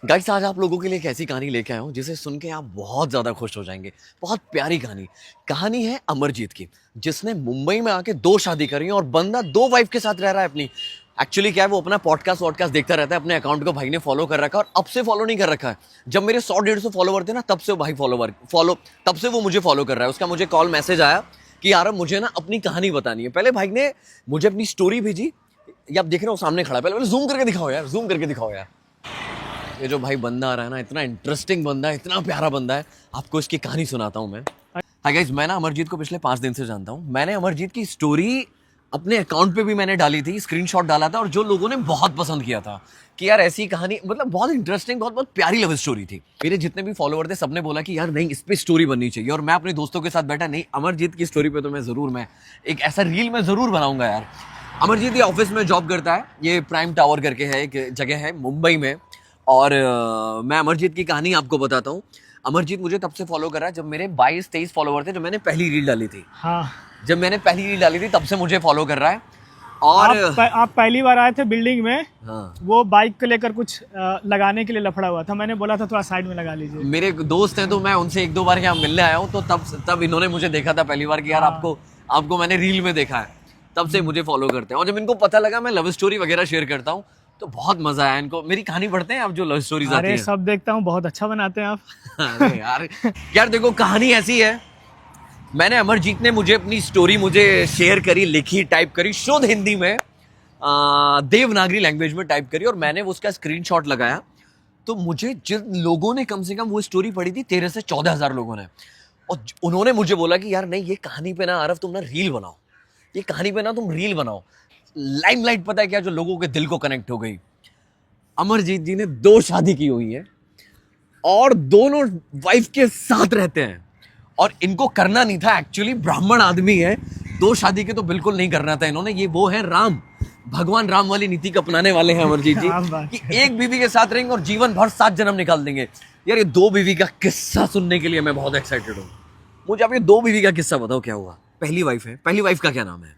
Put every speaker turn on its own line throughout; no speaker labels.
Guys आज आप लोगों के लिए एक ऐसी कहानी लेके आया हूँ जिसे सुन के आप बहुत ज़्यादा खुश हो जाएंगे। बहुत प्यारी कहानी है अमरजीत की, जिसने मुंबई में आके 2 शादी करी और बंदा 2 वाइफ के साथ रह रहा है अपनी। एक्चुअली क्या है, वो अपना पॉडकास्ट देखता रहता है, अपने अकाउंट को भाई ने फॉलो कर रखा है और अब से फॉलो नहीं कर रखा है। जब मेरे 100-150 फॉलोवर थे ना, तब से भाई तब से वो मुझे फॉलो कर रहा है। उसका मुझे कॉल मैसेज आया कि यार मुझे ना अपनी कहानी बतानी है। पहले भाई ने मुझे अपनी स्टोरी भेजी, ये आप देख रहे हो सामने खड़ा है। पहले जूम करके दिखाओ यार। ये जो भाई बंदा आ रहा है ना, इतना इंटरेस्टिंग बंदा है, इतना प्यारा बंदा है। आपको इसकी कहानी सुनाता हूँ मैं। हाय गाइस, मैं ना अमरजीत को पिछले 5 दिन से जानता हूँ। मैंने अमरजीत की स्टोरी अपने अकाउंट पे भी मैंने डाली थी, स्क्रीनशॉट डाला था, और जो लोगों ने बहुत पसंद किया था कि यार ऐसी कहानी, मतलब बहुत इंटरेस्टिंग, बहुत प्यारी लव स्टोरी थी। मेरे जितने भी फॉलोवर थे सबने बोला कि यार नहीं, इस पे स्टोरी बननी चाहिए। और मैं अपने दोस्तों के साथ बैठा, नहीं अमरजीत की स्टोरी पे तो मैं एक ऐसा रील मैं जरूर बनाऊंगा यार। अमरजीत ये ऑफिस में जॉब करता है, ये प्राइम टावर करके है, एक जगह है मुंबई में। और मैं अमरजीत की कहानी आपको बताता हूँ। अमरजीत मुझे तब से फॉलो कर रहा है जब मेरे 22-23 फॉलोवर थे, जब मैंने पहली रील डाली थी।
हाँ,
जब मैंने पहली रील डाली थी तब से मुझे फॉलो कर रहा है। और
आप पहली बार आए थे बिल्डिंग में।
हाँ,
वो बाइक को लेकर कुछ लगाने के लिए लफड़ा हुआ था। मैंने बोला था थोड़ा साइड में लगा लीजिए।
मेरे दोस्त हैं तो मैं उनसे 1-2 बार यहाँ मिलने आया हूँ, तो तब इन्होंने मुझे देखा था पहली बार कि यार
हाँ।
आपको मैंने रील में देखा है। तब से मुझे फॉलो करते हैं। और जब इनको पता लगा मैं लव स्टोरी वगैरह शेयर करता हूँ तो बहुत मजा आया इनको। मेरी कहानी पढ़ते हैं आप, जो लव स्टोरीज आती
अरे
हैं।
सब देखता हूँ, बहुत अच्छा बनाते हैं आप।
अरे यार देखो कहानी ऐसी है। मैंने अमरजीत ने मुझे अपनी स्टोरी शेयर करी, लिखी, टाइप करी शुद्ध हिंदी में, देवनागरी लैंग्वेज में टाइप करी, और मैंने उसका स्क्रीनशॉट लगाया। तो मुझे जिन लोगों ने कम से कम वो स्टोरी पढ़ी थी, 13 से 14 हजार लोगों ने, और उन्होंने मुझे बोला कि यार नहीं, ये कहानी पे ना आरव तुम ना रील बनाओ, ये कहानी पे ना तुम रील बनाओ। लाइमलाइट पता है क्या, जो लोगों के दिल को कनेक्ट हो गई। अमरजीत जी ने 2 शादी की हुई है और दोनों वाइफ के साथ रहते हैं, और इनको करना नहीं था। एक्चुअली ब्राह्मण आदमी है, 2 शादी के तो बिल्कुल नहीं करना था इन्होंने। ये वो है राम, भगवान राम वाली नीति को अपनाने वाले हैं अमरजीत जी,
क्या बात
कि एक बीवी के साथ रहेंगे और जीवन भर 7 जन्म निकाल देंगे। यार ये 2 बीवी का किस्सा सुनने के लिए मैं बहुत एक्साइटेड हूँ। मुझे आप ये 2 बीवी का किस्सा बताओ, क्या हुआ। पहली वाइफ है, पहली वाइफ का क्या नाम है?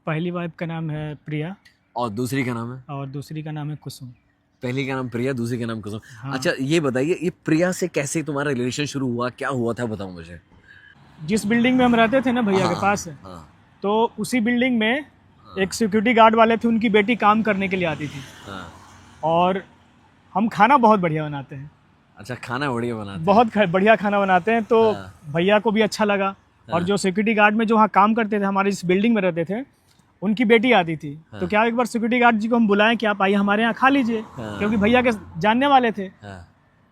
पहली वाइफ का नाम है प्रिया
और दूसरी का नाम है?
और दूसरी का नाम है कुसुम।
पहली का नाम प्रिया, दूसरी का नाम कुसुम।
हाँ।
अच्छा ये बताइए, ये प्रिया से कैसे तुम्हारा रिलेशन शुरू हुआ, क्या हुआ था, बताओ मुझे।
जिस बिल्डिंग में हम रहते थे ना भैया
हाँ,
के पास,
हाँ,
तो उसी बिल्डिंग में एक सिक्योरिटी गार्ड वाले थे, उनकी बेटी काम करने के लिए आती थी।
हाँ।
और हम खाना बहुत बढ़िया बनाते हैं,
अच्छा, खाना बढ़िया बनाते
बहुत बढ़िया खाना बनाते हैं। तो
हाँ।
भैया को भी अच्छा लगा। और जो सिक्योरिटी गार्ड में जो वहाँ काम करते थे, हमारे इस बिल्डिंग में रहते थे, उनकी बेटी आती थी। तो क्या एक बार सिक्योरिटी गार्ड जी को हम बुलाएं कि आप आइए हमारे यहाँ खा लीजिए, क्योंकि भैया के जानने वाले थे।
हाँ।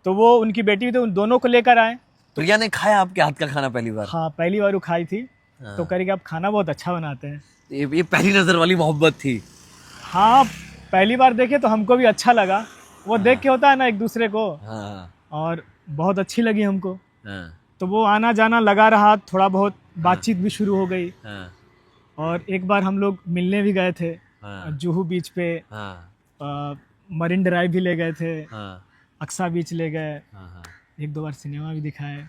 तो वो उनकी बेटी थी, उन दोनों को लेकर आए।
प्रिया ने खाया आपके हाथ का खाना पहली बार?
हाँ, पहली बार वो खाई थी। तो कह रही कि आप खाना बहुत अच्छा बनाते हैं।
ये पहली नजर वाली मोहब्बत थी।
हाँ, पहली बार देखे तो हमको भी अच्छा लगा। वो देख के होता है ना एक दूसरे को,
हाँ,
और बहुत अच्छी लगी हमको।
हाँ,
तो वो आना जाना लगा रहा, थोड़ा बहुत बातचीत भी शुरू हो गई।
हाँ,
और एक बार हम लोग मिलने भी गए थे,
हाँ,
जुहू बीच पे।
हाँ,
मरीन ड्राइव भी ले गए थे,
हाँ,
अक्सा बीच ले गए,
हाँ।
1-2 बार सिनेमा भी दिखाए।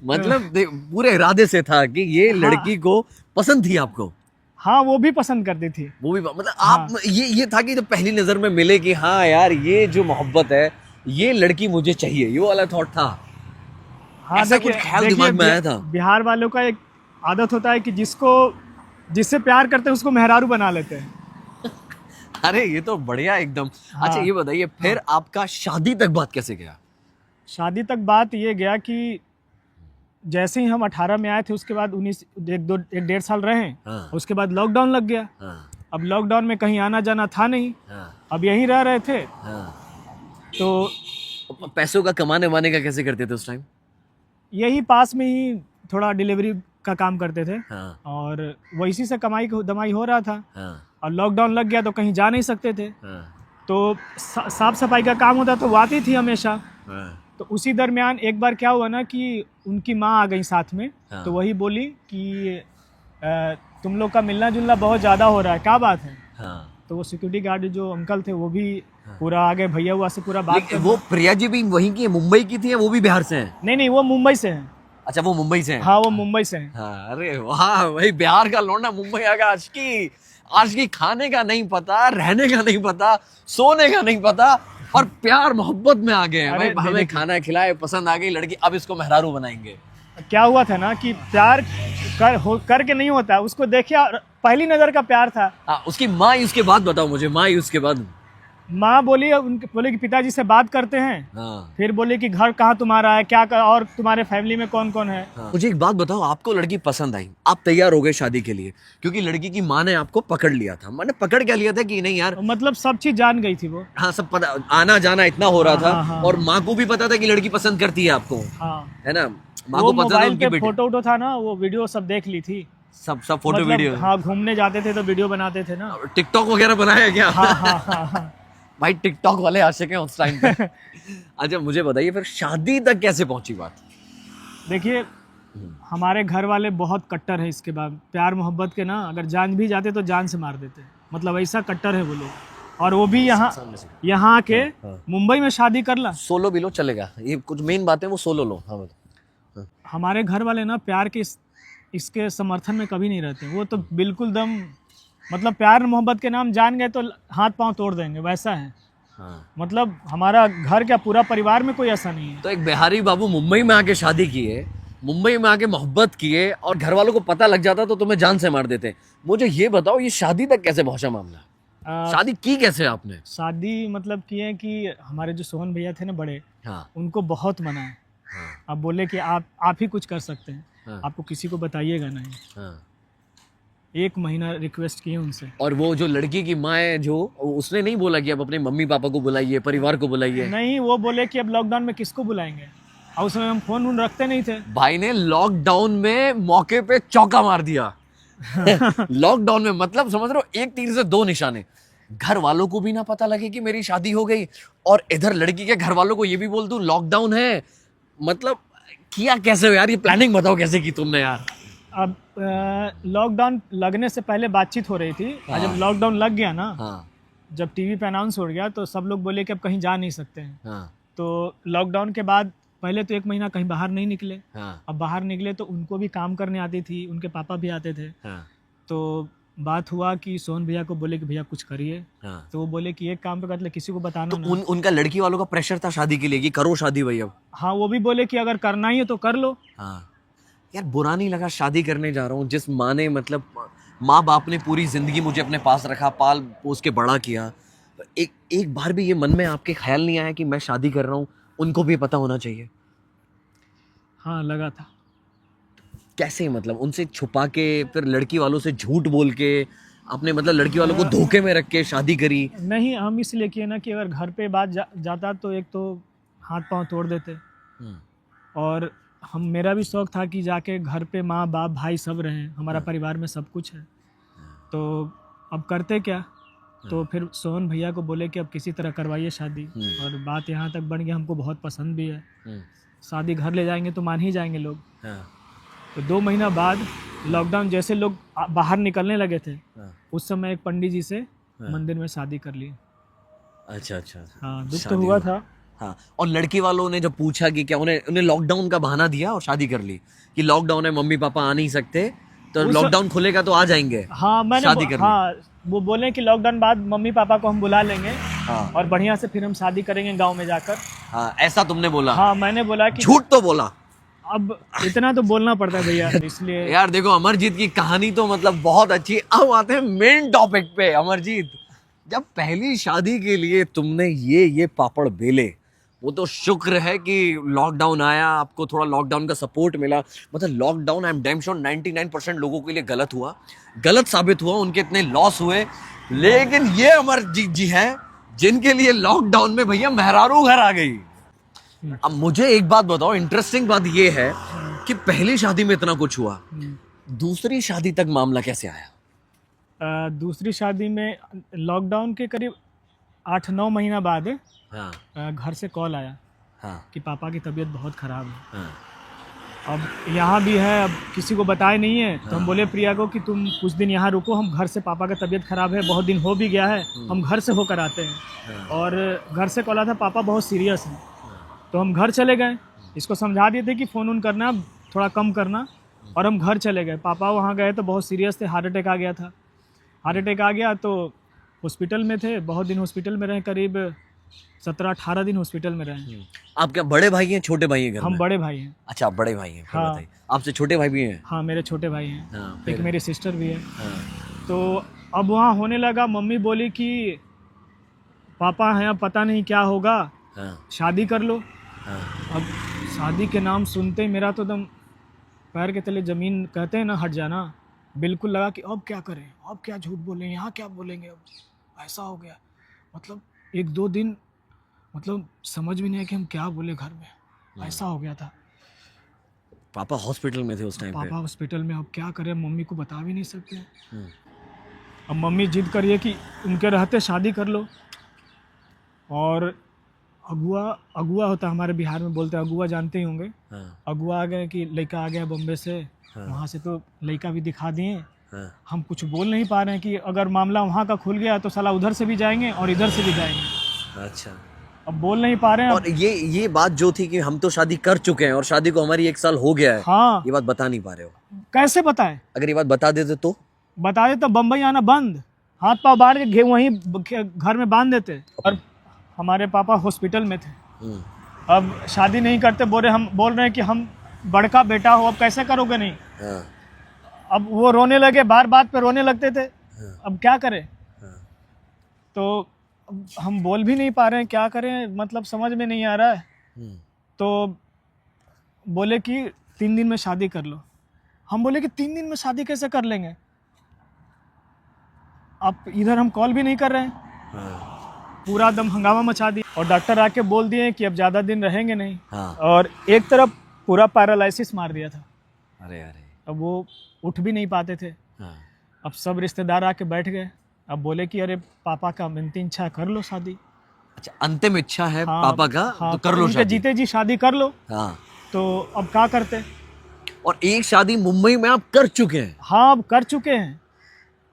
मतलब पूरे इरादे से था कि ये लड़की को पसंद थी आपको?
हाँ, वो भी पसंद करती थी।
वो भी मतलब आप ये था कि जब पहली नजर में मिले कि हाँ यार ये जो मोहब्बत है, ये लड़की मुझे चाहिए, ये वाला थॉट था?
हाँ,
ऐसा कुछ ख्याल दिमाग में आया था?
बिहार वालों का एक आदत होता है कि जिससे प्यार करते हैं उसको मेहरारू बना लेते हैं।
अरे ये तो बढ़िया एकदम।
हाँ।
अच्छा ये बताइए, फिर आपका शादी तक बात कैसे गया?
शादी तक बात ये गया कि जैसे ही हम 18 में आए थे, उसके बाद 1-1.5 साल रहे।
हाँ।
उसके बाद लॉकडाउन लग गया।
हाँ,
अब लॉकडाउन में कहीं आना जाना था नहीं,
हाँ,
अब यहीं रह रहे थे।
हाँ।
तो
पैसों का कमाने वाने का कैसे करते थे उस टाइम?
यही पास में ही थोड़ा डिलीवरी का काम करते थे।
हाँ,
और वैसी से कमाई दमाई हो रहा था।
हाँ,
और लॉकडाउन लग गया तो कहीं जा नहीं सकते थे।
हाँ,
तो साफ सफाई का काम होता तो वो आती थी हमेशा।
हाँ,
तो उसी दरमियान एक बार क्या हुआ ना कि उनकी माँ आ गई साथ में।
हाँ।
तो वही बोली कि तुम लोग का मिलना जुलना बहुत ज़्यादा हो रहा है, क्या बात है।
हाँ।
तो वो सिक्योरिटी गार्ड जो अंकल थे वो भी पूरा आगे भैया हुआ से पूरा बात
लेकिन वो प्रिया जी भी वहीं की है, मुंबई की थी, या वो भी बिहार से हैं?
नहीं, वो मुंबई से हैं।
अच्छा वो मुंबई से हैं।
हाँ, वो मुंबई से हैं।
हाँ, अरे वाह भाई, बिहार का लौंडा मुंबई आ गया। आज की खाने का नहीं पता, रहने का नहीं पता, सोने का नहीं पता, और प्यार मोहब्बत में आ गए हैं
अरे
भाई, हमें खाना खिलाए, पसंद आ गई लड़की, अब इसको मेहरारू बनाएंगे।
क्या हुआ था ना कि प्यार करके नहीं होता, उसको देखिए पहली नज़र का प्यार था।
हाँ, उसकी माँ ही उसके बाद बताओ मुझे, माँ ही उसके बाद।
माँ बोली, उनके बोले कि पिताजी से बात करते हैं।
हाँ।
फिर बोले कि घर कहाँ तुम्हारा है, क्या कर, और तुम्हारे फैमिली में कौन कौन है।
हाँ। मुझे एक बात बताओ, आपको लड़की पसंद आई, आप तैयार हो गए शादी के लिए, क्योंकि लड़की की माँ ने आपको पकड़ लिया था। मैंने पकड़ क्या लिया था कि नहीं यार,
मतलब सब चीज जान गई थी वो।
हाँ सब पता, आना जाना इतना हो रहा था।
हाँ, हाँ,
और माँ को भी पता था कि लड़की पसंद करती है आपको,
हाँ,
है ना, माँ
वो
को पता था
मोबाइल
उनकी
पे
बेटी।
फोटो था ना, वो वीडियो सब देख ली थी।
सब फोटो
मतलब,
वीडियो।
हाँ, घूमने जाते थे तो वीडियो बनाते थे ना।
टिकटॉक वगैरह बनाया क्या?
हाँ, हाँ, हाँ, हाँ।
भाई टिकटॉक वाले आशिक हैं उस टाइम पे। अच्छा मुझे बताइए फिर शादी तक कैसे पहुंची बात?
देखिए, हमारे घर वाले बहुत कट्टर है इसके बाद, प्यार मोहब्बत के ना, अगर जान भी जाते तो जान से मार देते, मतलब ऐसा कट्टर है वो लोग। और वो भी यहाँ के मुंबई में शादी कर ला।
सोलो भी लो चलेगा, ये कुछ मेन बातें वो सोलो लो। हाँ बताओ।
हमारे घर वाले ना प्यार के इसके समर्थन में कभी नहीं रहते, वो तो बिल्कुल दम, मतलब प्यार मोहब्बत के नाम जान गए तो हाथ पांव तोड़ देंगे, वैसा है।
हाँ।
मतलब हमारा घर क्या, पूरा परिवार में कोई ऐसा नहीं है।
तो एक बिहारी बाबू मुंबई में आके शादी किए, मुंबई में आके मोहब्बत किए, और घर वालों को पता लग जाता तो तुम्हें जान से मार देते। मुझे ये बताओ, ये शादी तक कैसे पहुंचा मामला? शादी की कैसे आपने?
शादी मतलब किए कि हमारे जो सोहन भैया थे ना बड़े,
हाँ।
उनको बहुत मना है।
हाँ।
अब बोले कि आप ही कुछ कर सकते हैं।
हाँ।
आपको किसी को बताइएगा नहीं।
हाँ।
1 महीना रिक्वेस्ट किए उनसे।
और वो जो लड़की की माँ है, जो उसने नहीं बोला कि अब अपने मम्मी पापा को बुलाइए, परिवार को बुलाइए?
नहीं, वो बोले कि अब लॉकडाउन में किसको बुलाएंगे, और उसमें हम फोन वोन रखते नहीं थे।
भाई ने लॉकडाउन में मौके पे चौका मार दिया। लॉकडाउन में, मतलब समझ रहे हो, एक तीर से 2 निशाने। घर वालों को भी ना पता लगे कि मेरी शादी हो गई, और इधर लड़की के घर वालों को ये भी बोल दूं लॉकडाउन है। मतलब किया कैसे हो यार, ये प्लानिंग बताओ कैसे की तुमने यार?
अब लॉकडाउन लगने से पहले बातचीत हो रही थी।
हाँ।
जब लॉकडाउन लग गया ना,
हाँ।
जब टीवी पे अनाउंस हो गया तो सब लोग बोले कि अब कहीं जा नहीं सकते हैं।
हाँ।
तो लॉकडाउन के बाद पहले तो 1 महीना कहीं बाहर नहीं निकले।
हाँ।
अब बाहर निकले तो उनको भी काम करने आती थी, उनके पापा भी आते थे।
हाँ।
तो बात हुआ कि सोहन भैया को बोले कि भैया कुछ करिए।
हाँ।
तो वो बोले कि एक काम तो कर ले, किसी को बताना
तो
ना।
उनका लड़की वालों का प्रेशर था शादी के लिए कि करो शादी भाई अब।
हाँ, वो भी बोले कि अगर करना ही है तो कर लो।
हाँ। यार बुरा नहीं लगा, शादी करने जा रहा हूँ, जिस माँ ने, मतलब माँ बाप ने पूरी जिंदगी मुझे अपने पास रखा, पाल पोस के बड़ा किया, एक बार भी ये मन में आपके ख्याल नहीं आया कि मैं शादी कर रहा हूँ, उनको भी पता होना चाहिए?
हाँ, लगा था।
कैसे, मतलब उनसे छुपा के, फिर लड़की वालों से झूठ बोल के आपने, मतलब लड़की वालों को धोखे में रख के शादी करी?
नहीं, हम इसलिए किए ना कि अगर घर पे बात जाता तो एक तो हाथ पांव तोड़ देते, और मेरा भी शौक था कि जाके घर पे माँ बाप भाई सब रहें, हमारा परिवार में सब कुछ है। तो अब करते क्या, तो फिर सोहन भैया को बोले कि अब किसी तरह करवाइए शादी। और बात यहाँ तक बढ़ गया, हमको बहुत पसंद भी है, शादी घर ले जाएंगे तो मान ही जाएंगे लोग। तो 2 महीना बाद लॉकडाउन जैसे लोग बाहर निकलने लगे थे, उस समय एक पंडित जी से मंदिर में शादी कर ली।
अच्छा अच्छा।
हाँ, दुख तो हुआ था।
हाँ। और लड़की वालों ने जब पूछा कि क्या, उन्हें लॉकडाउन का बहाना दिया और शादी कर ली कि लॉकडाउन है, मम्मी पापा आ नहीं सकते, तो लॉकडाउन खुलेगा तो आ जाएंगे।
हाँ, मैंने
शादी करने।
हाँ, वो बोले कि लॉकडाउन बाद मम्मी पापा को हम बुला लेंगे।
हाँ।
और बढ़िया से फिर हम शादी करेंगे गांव में जाकर।
हाँ, ऐसा तुमने बोला?
हाँ, मैंने बोला कि
झूठ तो बोला?
अब इतना तो बोलना पड़ता है भैया, इसलिए।
यार देखो, अमरजीत की कहानी तो मतलब बहुत अच्छी है। अब आते हैं मेन टॉपिक पे। अमरजीत, जब पहली शादी के लिए तुमने ये पापड़ बेले, वो तो शुक्र है कि लॉकडाउन आया, आपको थोड़ा लॉकडाउन का सपोर्ट मिला। मतलब lockdown, I am damn sure 99% लोगों के लिए गलत साबित हुआ, उनके इतने लॉस हुए। लेकिन ये अमरजीत जी हैं जिनके लिए लॉकडाउन में भैया मेहरारू घर आ गई। अब मुझे एक बात बताओ, इंटरेस्टिंग बात ये है कि पहली शादी में इतना कुछ हुआ, दूसरी शादी तक मामला कैसे आया?
दूसरी शादी में लॉकडाउन के करीब 8-9 महीना बाद घर से कॉल आया।
हाँ।
कि पापा की तबीयत बहुत ख़राब है।
हाँ।
अब यहाँ भी है, अब किसी को बताए नहीं है। तो हम बोले प्रिया को कि तुम कुछ दिन यहाँ रुको, हम घर से, पापा का तबीयत ख़राब है, बहुत दिन हो भी गया है, हम घर से होकर आते हैं। और घर से कॉल आया था, पापा बहुत सीरियस हैं। तो हम घर चले गए, इसको समझा दिए थे कि फ़ोन उन करना थोड़ा कम करना, और हम घर चले गए। पापा वहाँ गए तो बहुत सीरियस थे, हार्ट अटैक आ गया था। हार्ट अटैक आ गया तो हॉस्पिटल में थे, बहुत दिन हॉस्पिटल में रहे, करीब 17-18 दिन हॉस्पिटल में रहे हैं।
आप क्या बड़े भाई हैं छोटे भाई हैं घर
हम
में?
बड़े भाई हैं।
अच्छा आप बड़े भाई हैं, फिर
हाँ।
बताइए। आपसे छोटे भाई भी हैं?
हाँ मेरे छोटे भाई हैं,
हाँ,
एक
फिर?
मेरी सिस्टर भी है।
हाँ,
तो अब वहाँ होने लगा, मम्मी बोली कि पापा हैं, अब पता नहीं क्या होगा,
हाँ,
शादी कर लो।
हाँ,
अब शादी के नाम सुनते ही मेरा तो एकदम पैर के तले ज़मीन, कहते हैं ना, हट जाना। बिल्कुल लगा कि अब क्या करें, अब क्या झूठ बोलें, यहाँ क्या बोलेंगे, अब ऐसा हो गया। मतलब 1-2 दिन मतलब समझ भी नहीं है कि हम क्या बोले घर में, ऐसा हो गया था।
पापा हॉस्पिटल में थे उस टाइम पे?
पापा हॉस्पिटल में, अब क्या करें, मम्मी को बता भी नहीं सकते।
हम्म,
अब मम्मी जिद करिए कि उनके रहते शादी कर लो। और अगुआ, अगुआ होता है हमारे बिहार में, बोलते हैं अगुआ, जानते ही होंगे।
हाँ,
अगुआ आ गए कि लड़का आ गया बम्बे से,
हाँ,
वहाँ से तो लड़का भी दिखा दिए।
हाँ,
हम कुछ बोल नहीं पा रहे हैं कि अगर मामला वहाँ का खुल गया तो साला उधर से भी जाएंगे और इधर से भी जाएंगे।
अच्छा।
अब बोल नहीं पा रहे हैं।
और ये बात जो थी कि हम तो शादी कर चुके हैं और शादी को हमारी 1 साल हो गया है,
हाँ,
ये बात बता नहीं पा रहे हो?
कैसे बताएं?
अगर ये बात बता देते तो?
बता दे तो बम्बई आना बंद, हाथ पाँव बांध के वहीं घर में बांध देते। और हमारे पापा हॉस्पिटल में थे।
हम्म,
अब शादी नहीं करते, बोल रहे हैं कि हम बड़का बेटा हो, अब कैसे करोगे नहीं।
हाँ,
अब वो रोने लगे, बार बात पे रोने लगते थे। अब क्या करें?
हाँ,
तो अब हम बोल भी नहीं पा रहे हैं, क्या करें, मतलब समझ में नहीं आ रहा है।
हम्म,
तो बोले कि 3 दिन में शादी कर लो। हम बोले कि 3 दिन में शादी कैसे कर लेंगे, आप इधर हम कॉल भी नहीं कर रहे हैं।
हाँ,
पूरा दम हंगामा मचा दिया और डॉक्टर आके बोल दिए कि अब ज़्यादा दिन रहेंगे नहीं।
हाँ।
और एक तरफ पूरा पैरालिसिस मार दिया था।
अरे अरे।
अब वो उठ भी नहीं पाते थे।
हाँ,
अब सब रिश्तेदार आके बैठ गए। अब बोले कि अरे पापा का अंतिम इच्छा, कर लो शादी।
अच्छा अंतिम इच्छा है
हाँ,
पापा का,
हाँ,
तो कर लो
उनके
शादी।
जीते जी शादी कर लो।
हाँ,
तो अब क्या करते?
और एक शादी मुंबई में आप कर चुके हैं?
हाँ अब कर चुके हैं।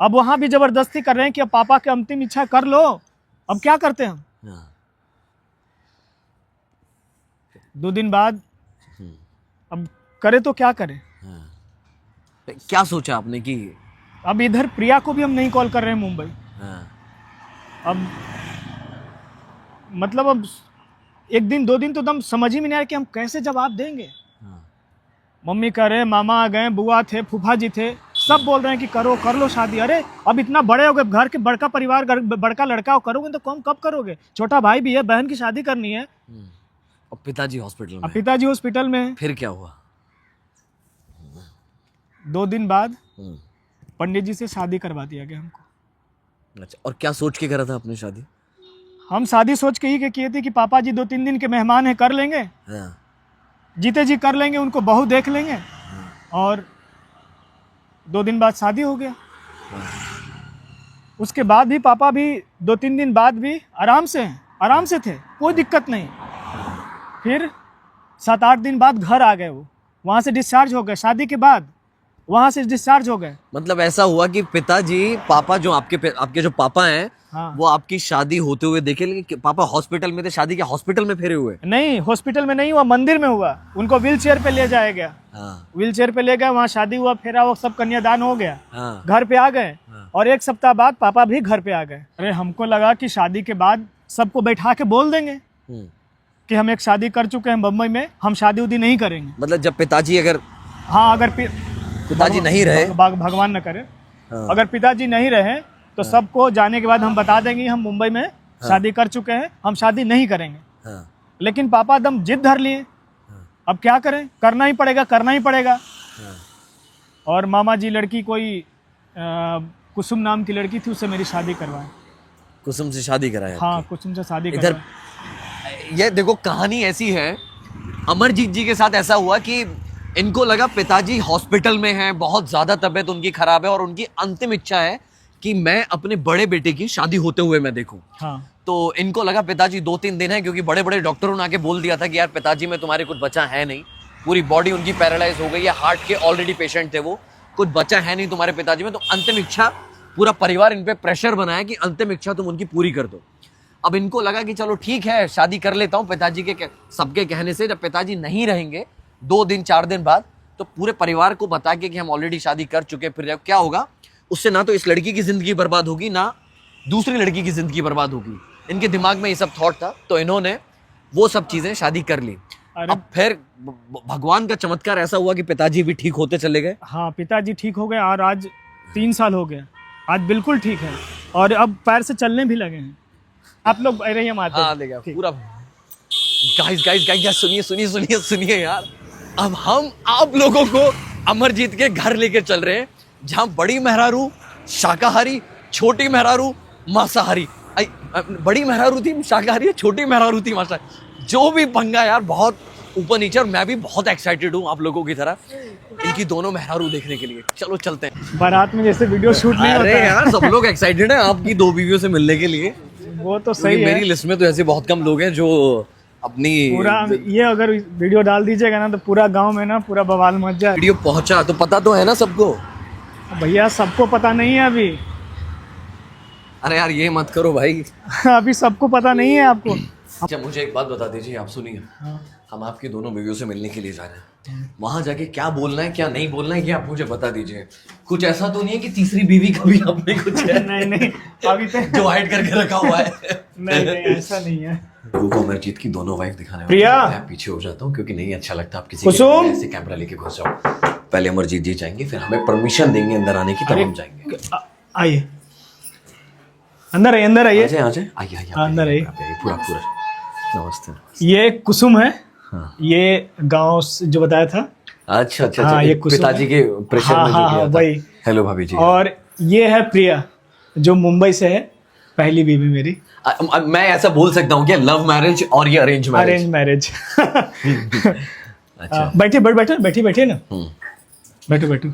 अब वहाँ भी जबरदस्ती कर रहे हैं कि अब पापा की अंतिम इच्छा कर लो। अब क्या करते हम?
हाँ,
2 दिन बाद
हम्म,
अब करे तो क्या करें?
हाँ। क्या सोचा आपने कि?
अब इधर प्रिया को भी हम नहीं कॉल कर रहे हैं मुंबई।
हाँ,
अब मतलब अब 1 दिन 2 दिन तो दम समझ ही में नहीं आया कि हम कैसे जवाब देंगे।
हाँ,
मम्मी कह रहे, मामा आ गए, बुआ थे, फूफा जी थे, सब बोल रहे हैं कि करो, कर लो शादी। अरे अब इतना बड़े हो गए, घर के बड़का परिवार, बड़का लड़का हो, करोगे तो कम कब करोगे? छोटा भाई भी है, बहन की शादी करनी है।
और पिताजी हॉस्पिटल
अब
में?
पिताजी हॉस्पिटल में है।
फिर क्या हुआ?
2 दिन बाद
हम्म,
पंडित जी से शादी करवा दिया गया हमको।
अच्छा, और क्या सोच के करा था आपने शादी?
हम शादी सोच के ही किए थे कि पापा जी 2-3 दिन के मेहमान हैं, कर लेंगे,
हाँ,
जीते जी कर लेंगे, उनको बहू देख लेंगे। और 2 दिन बाद शादी हो गया। उसके बाद भी पापा भी 2-3 दिन बाद भी आराम से थे, कोई दिक्कत नहीं। फिर 7-8 दिन बाद घर आ गए, वो वहाँ से डिस्चार्ज हो गए। शादी के बाद वहाँ से डिस्चार्ज हो गए।
मतलब ऐसा हुआ कि पिताजी, पापा जो आपके जो पापा हैं,
हाँ,
वो आपकी शादी होते हुए देखे, लेकिन पापा हॉस्पिटल में थे, शादी के हॉस्पिटल में फेरे हुए?
नहीं, हॉस्पिटल में नहीं हुआ, मंदिर में हुआ। उनको व्हील चेयर पे ले जाया गया।
हाँ,
व्हील चेयर पे ले गए, वहाँ शादी हुआ, फेरा वो सब कन्यादान हो गया।
हाँ,
घर पे आ गए।
हाँ।
और 1 सप्ताह बाद पापा भी घर पे आ गए। अरे हमको लगा कि शादी के बाद सबको बैठा के बोल देंगे
हम्म।
कि हम एक शादी कर चुके हैं बम्बई में, हम शादी उदी नहीं करेंगे।
मतलब जब पिताजी अगर
हाँ, अगर
पिताजी नहीं रहे,
भगवान न करे,
हाँ,
अगर पिताजी नहीं रहे तो सबको जाने के बाद हम बता देंगे हम मुंबई में शादी कर चुके हैं, हम शादी नहीं करेंगे।
हाँ,
लेकिन पापा दम जिद धर लिए। अब क्या करें, करना ही पड़ेगा, करना ही पड़ेगा।
हाँ।
और मामा जी लड़की कोई कुसुम नाम की लड़की थी, उससे मेरी शादी करवाए।
कुसुम से शादी कराया?
हाँ, कुसुम से शादी
इधर
करवाए।
ये देखो कहानी ऐसी है, अमरजीत जी के साथ ऐसा हुआ कि इनको लगा पिताजी हॉस्पिटल में हैं, बहुत ज्यादा तबीयत उनकी खराब है और उनकी अंतिम इच्छा है कि मैं अपने बड़े बेटे की शादी होते हुए मैं देखूं।
हाँ,
तो इनको लगा पिताजी 2-3 दिन है, क्योंकि बड़े बड़े डॉक्टरों ने आके बोल दिया था कि यार पिताजी में तुम्हारे कुछ बचा है नहीं, पूरी बॉडी उनकी पैरालाइज हो गई है, हार्ट के ऑलरेडी पेशेंट थे वो, कुछ बचा है नहीं तुम्हारे पिताजी में, तो अंतिम इच्छा, पूरा परिवार इन पे प्रेशर बनाया कि अंतिम इच्छा तुम उनकी पूरी कर दो। अब इनको लगा कि चलो ठीक है, शादी कर लेता हूँ पिताजी के सबके कहने से। जब पिताजी नहीं रहेंगे 2 दिन 4 दिन बाद, तो पूरे परिवार को बता के कि हम ऑलरेडी शादी कर चुके, फिर क्या होगा उससे, ना तो इस लड़की की जिंदगी बर्बाद होगी, ना दूसरी लड़की की जिंदगी बर्बाद होगी। इनके दिमाग में ये सब थॉट था, तो इन्होंने वो सब चीजें शादी कर ली।
अरे
अब फिर भगवान का चमत्कार ऐसा हुआ कि पिताजी भी ठीक होते चले गए।
हाँ, पिताजी ठीक हो गए और आज 3 साल हो गए, आज बिल्कुल ठीक है और अब पैर से चलने भी लगे हैं। आप लोग रहिए, हम आते हैं।
हाँ देखिए
ठीक।
पूरा गाइस गाइस गाइस सुनिए सुनिए सुनिए सुनिए यार, अब हम आप लोगों को अमरजीत के घर लेके चल रहे हैं, जहाँ बड़ी मेहरारू शाकाहारी, छोटी मेहरारू मांसाहारी, बड़ी मेहरारू थी शाकाहारी, छोटी मेहरारू थी मांसाहारी, जो भी पंगा यार बहुत ऊपर नीचे। और मैं भी बहुत एक्साइटेड हूँ आप लोगों की तरह इनकी दोनों मेहरारू देखने के लिए। चलो चलते हैं।
बारात में जैसे वीडियो शूट नहीं होता
अरे
है।
यार सब लोग एक्साइटेड हैं आपकी 2 बीवियों से मिलने के लिए।
वो तो
क्योंकि
सही है।
मेरी लिस्ट में तो ऐसे बहुत कम लोग हैं जो अपनी
पूरा ये अगर वीडियो डाल दीजिएगा ना तो पूरा गांव में ना पूरा बवाल मच जाए।
वीडियो पहुंचा तो पता तो है ना सबको।
भैया सबको पता नहीं है अभी।
अरे यार ये मत करो भाई।
अभी सबको पता नहीं है आपको।
अच्छा मुझे एक बात बता दीजिए, आप सुनिए। हम आपकी दोनों बीवियों से मिलने के लिए जा रहे हैं, वहां जाके क्या बोलना है क्या नहीं बोलना है ये आप मुझे बता दीजिए। कुछ ऐसा तो नहीं है कि तीसरी बीवी का भी आप में कुछ है
नहीं नहीं अभी तो
जो हाइड करके रखा हुआ है।
नहीं नहीं ऐसा नहीं है।
लोगों को अमरजीत की दोनों वाइफ दिखाने
प्रिया!
मैं पीछे हो जाता हूँ क्योंकि नहीं अच्छा लगता आप किसी
कुसुम!
के ऐसे कैमरा लेके घुस जाओ। पहले अमरजीत जी जाएंगे, फिर हमें परमिशन देंगे अंदर आने की, तब हम जाएंगे।
आइए अंदर आइए, अंदर आइए।
आ जाए आइए आइए
अंदर आइए।
पूरा पूरा नमस्ते।
ये कुसुम है।
हाँ।
ये गांव से जो बताया था।
अच्छा अच्छा
हाँ,
अच्छा,
ये कुसुम
पिताजी
है।
के प्रेशर
हाँ,
में जो
हाँ,
किया था।
वही।
हेलो भाभी जी।
और ये है प्रिया जो मुंबई से है, पहली बीवी मेरी।
मैं ऐसा बोल सकता हूँ कि लव मैरिज और ये अरेंज
अरेंज
मैरिज।
मैरिज।
अच्छा
बैठिए बैठिए बैठिए ना। बैठो बैठो।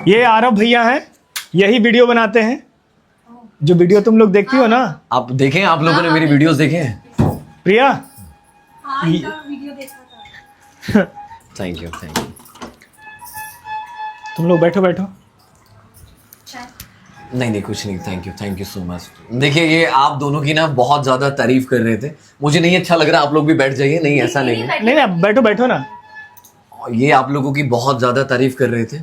ये आरव भैया हैं, यही वीडियो बनाते हैं जो वीडियो तुम लोग देखती हो ना।
आप देखें, आप लोगों ने मेरी वीडियोस देखे हैं?
प्रिया
वीडियो देखा था।
Thank you thank you.
तुम लोग बैठो बैठो।
नहीं नहीं कुछ नहीं, थैंक यू सो मच। देखिए ये आप दोनों की ना बहुत ज्यादा तारीफ कर रहे थे, मुझे नहीं अच्छा लग रहा, आप लोग भी बैठ जाइए। नहीं ऐसा नहीं है,
नहीं नहीं बैठो बैठो ना।
ये आप लोगों की बहुत ज्यादा तारीफ कर रहे थे।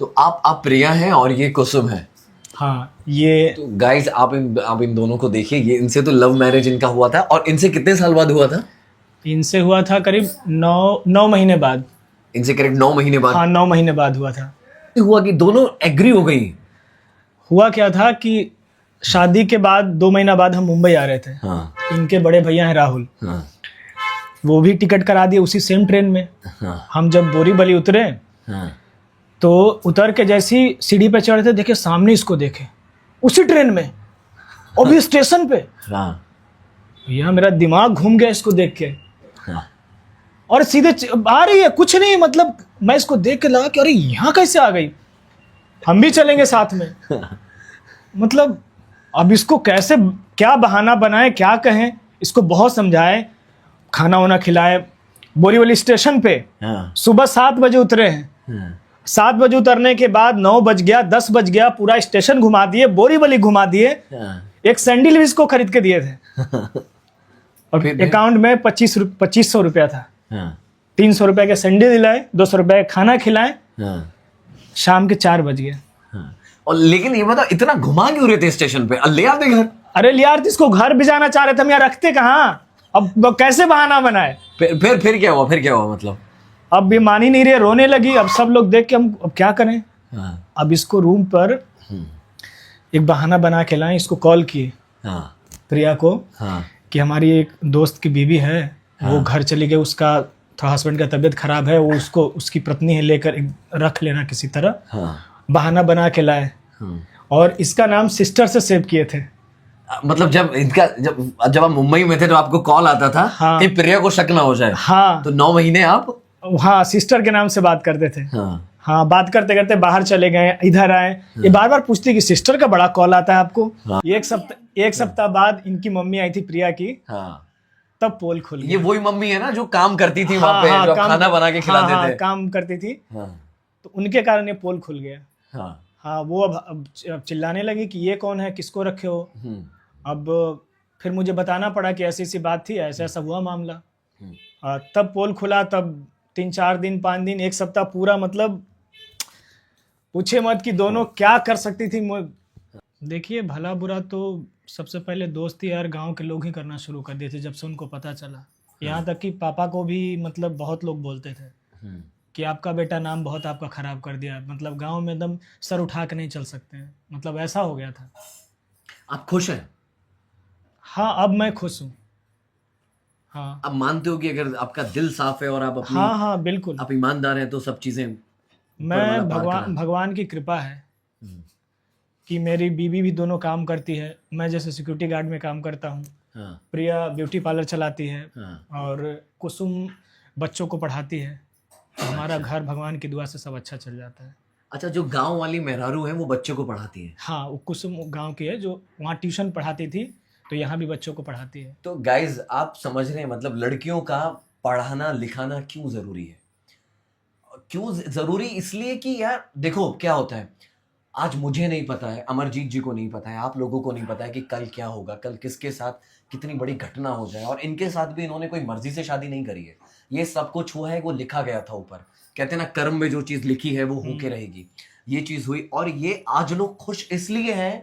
तो आप प्रिया हैं और ये कुसुम है।
हाँ ये
तो गाइस आप इन दोनों को देखिए, ये इनसे तो लव मैरिज इनका हुआ था। और इनसे कितने साल बाद हुआ था?
इनसे हुआ था करीब 9 महीने बाद।
इनसे करीब 9 महीने बाद
हाँ 9 महीने बाद हुआ था।
हुआ कि दोनों एग्री हो गई।
हुआ क्या था कि शादी के बाद 2 महीना बाद हम मुंबई आ रहे थे।
हाँ
इनके बड़े भैया हैं राहुल,
हाँ
वो भी टिकट करा दिए उसी सेम ट्रेन में।
हाँ
हम जब बोरीवली उतरे
हाँ
तो उतर के जैसी सीढ़ी पे चढ़े थे, देखे सामने इसको देखे उसी ट्रेन में और भी स्टेशन पे।
हाँ
भैया मेरा दिमाग घूम गया इसको देख के।
हाँ
और सीधे आ रही है, कुछ नहीं मतलब मैं इसको देख के लगा कि अरे यहाँ कैसे आ गई, हम भी चलेंगे साथ में। मतलब अब इसको कैसे क्या बहाना बनाए क्या कहें, इसको बहुत समझाए, खाना वाना खिलाए। बोरीवली स्टेशन पे
हाँ
सुबह 7 बजे उतरे हैं। 7 बजे उतरने के बाद 9 बज गया, 10 बज गया, पूरा स्टेशन घुमा दिए, बोरीवली घुमा दिए। एक सैंडल भी इसको खरीद के दिए थे। और अकाउंट में 2500 रुपया था। 300 रुपये के सैंडल दिलाए, 200 रुपये का खाना खिलाए। शाम के 4 बज गए।
और लेकिन ये बताओ इतना घुमा क्यों रहे थे स्टेशन पे? ले आते घर।
अरे यार इसको घर भी जाना चाह रहे थे, हम यहाँ रखते कहाँ, अब कैसे बहाना बनाए।
फिर क्या हुआ? फिर क्या हुआ मतलब?
अब भी मान ही नहीं रहे, रोने लगी। अब सब लोग देख के हम अब क्या करें। अब इसको रूम पर एक बहाना बना के लाए, इसको कॉल किए प्रिया को कि हमारी एक दोस्त की बीवी है, वो घर चली गई, उसका थोड़ा हस्बैंड का तबीयत खराब है, वो उसको उसकी पत्नी है लेकर रख लेना किसी तरह। बहाना बना के लाए और इसका नाम सिस्टर से सेव किए थे।
मतलब जब आप मुंबई में थे तो आपको कॉल आता था
हाँ।
कि प्रिया को शक ना हो जाए।
हाँ
तो 9 महीने आप
हाँ सिस्टर के नाम से बात करते थे। हाँ बात करते करते बाहर चले गए, इधर आए। ये बार बार पूछती कि सिस्टर का बड़ा कॉल आता है आपको। एक सप्ताह बाद इनकी मम्मी आई थी प्रिया की, तब पोल खुल गया।
ये वही मम्मी है ना जो काम करती थी वहां पे, जो खाना बना के खिलाते थे।
काम करती थी। तो उनके कारण ये पोल खुल गया। हाँ वो अब चिल्लाने लगी कि ये कौन है, किसको रखे हो। अब फिर मुझे बताना पड़ा कि ऐसी ऐसी बात थी, ऐसा ऐसा हुआ मामला। तब पोल खुला, तब 3-4 दिन 5 दिन 1 सप्ताह पूरा, मतलब पूछे मत कि दोनों क्या कर सकती थी। देखिए भला बुरा तो सबसे पहले दोस्ती यार गांव के लोग ही करना शुरू कर दिए थे जब से उनको पता चला। यहाँ तक कि पापा को भी मतलब बहुत लोग बोलते थे कि आपका बेटा नाम बहुत आपका ख़राब कर दिया, मतलब गांव में एकदम सर उठा के नहीं चल सकते हैं, मतलब ऐसा हो गया था।
आप खुश हैं?
हाँ अब मैं खुश हूँ। हाँ
आप मानते हो कि अगर आपका दिल साफ है और आप अपनी
हाँ हाँ बिल्कुल।
आप ईमानदार हैं तो सब चीजें ऊपर वाला
मैं
पार
भगवान की कृपा है कि मेरी बीवी भी दोनों काम करती है। मैं जैसे सिक्योरिटी गार्ड में काम करता हूँ,
हाँ
प्रिया ब्यूटी पार्लर चलाती है
हाँ।
और कुसुम बच्चों को पढ़ाती है। तो हमारा घर भगवान की दुआ से सब अच्छा चल जाता है।
अच्छा, जो गांव वाली मेहरारू है वो बच्चों को पढ़ाती है?
हाँ वो कुसुम गांव की है जो वहाँ ट्यूशन पढ़ाती थी, तो यहाँ भी बच्चों को पढ़ाती है।
तो गाइज आप समझ रहे हैं मतलब लड़कियों का पढ़ाना लिखाना क्यों जरूरी है? क्यों जरूरी? इसलिए कि यार देखो क्या होता है, आज मुझे नहीं पता है, अमरजीत जी को नहीं पता है, आप लोगों को नहीं पता है कि कल क्या होगा, कल किसके साथ कितनी बड़ी घटना हो जाए। और इनके साथ भी इन्होंने कोई मर्जी से शादी नहीं करी है, ये सब कुछ हुआ है, वो लिखा गया था ऊपर। कहते हैं ना कर्म में जो चीज लिखी है वो होके रहेगी। ये चीज हुई और ये आज लोग खुश इसलिए हैं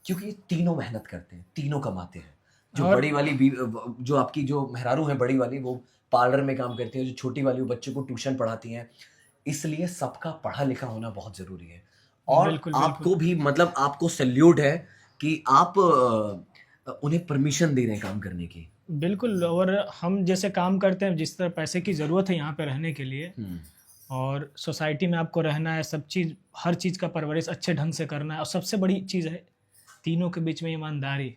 क्योंकि तीनों मेहनत करते हैं, तीनों कमाते हैं। जो बड़ी वाली जो आपकी जो मेहरारू है बड़ी वाली, वो पार्लर में काम करती है, जो छोटी वाली वो बच्चों को ट्यूशन पढ़ाती हैं। इसलिए सबका पढ़ा लिखा होना बहुत जरूरी है। और
बिल्कुल,
आपको भी मतलब आपको सैल्यूट है कि आप उन्हें परमिशन दे रहे हैं काम करने की।
बिल्कुल। और हम जैसे काम करते हैं, जिस तरह पैसे की ज़रूरत है यहाँ पे रहने के लिए, और सोसाइटी में आपको रहना है, सब चीज़ हर चीज़ का परवरिश अच्छे ढंग से करना है। और सबसे बड़ी चीज़ है तीनों के बीच में ईमानदारी।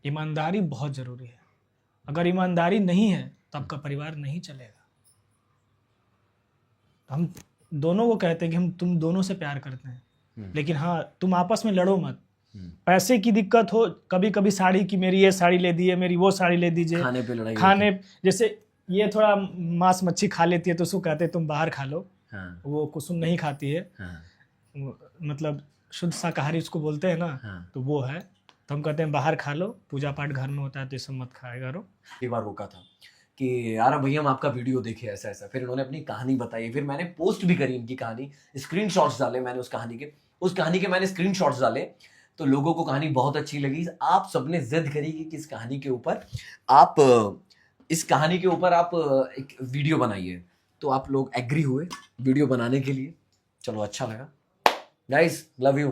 ईमानदारी बहुत ज़रूरी है। अगर ईमानदारी नहीं है तो आपका परिवार नहीं चलेगा। हम दोनों को कहते हैं कि हम तुम दोनों से प्यार करते हैं, लेकिन हाँ तुम आपस में लड़ो मत। पैसे की दिक्कत हो, कभी कभी साड़ी की, मेरी ये साड़ी ले दी है, मेरी वो साड़ी ले दीजिए,
खाने पे लड़ाई
खाने जैसे ये थोड़ा मांस मच्छी खा लेती है तो उसको कहते हैं तुम बाहर खा लो।
हाँ,
वो कुसुम नहीं खाती है,
हाँ,
मतलब शुद्ध शाकाहारी उसको बोलते हैं ना,
हाँ।
तो वो है। तो हम कहते हैं बाहर खा लो, पूजा पाठ घर में होता है तो ये सब मत खाया करो।
एक बार रोका था कि यार भैया हम आपका वीडियो देखे ऐसा ऐसा, फिर इन्होंने अपनी कहानी बताई, फिर मैंने पोस्ट भी करी इनकी कहानी, स्क्रीनशॉट्स डाले मैंने उस कहानी के मैंने स्क्रीनशॉट्स डाले। तो लोगों को कहानी बहुत अच्छी लगी। आप सबने जिद करी कि इस कहानी के ऊपर आप एक वीडियो बनाइए। तो आप लोग एग्री हुए वीडियो बनाने के लिए। चलो अच्छा लगा। Guys love you.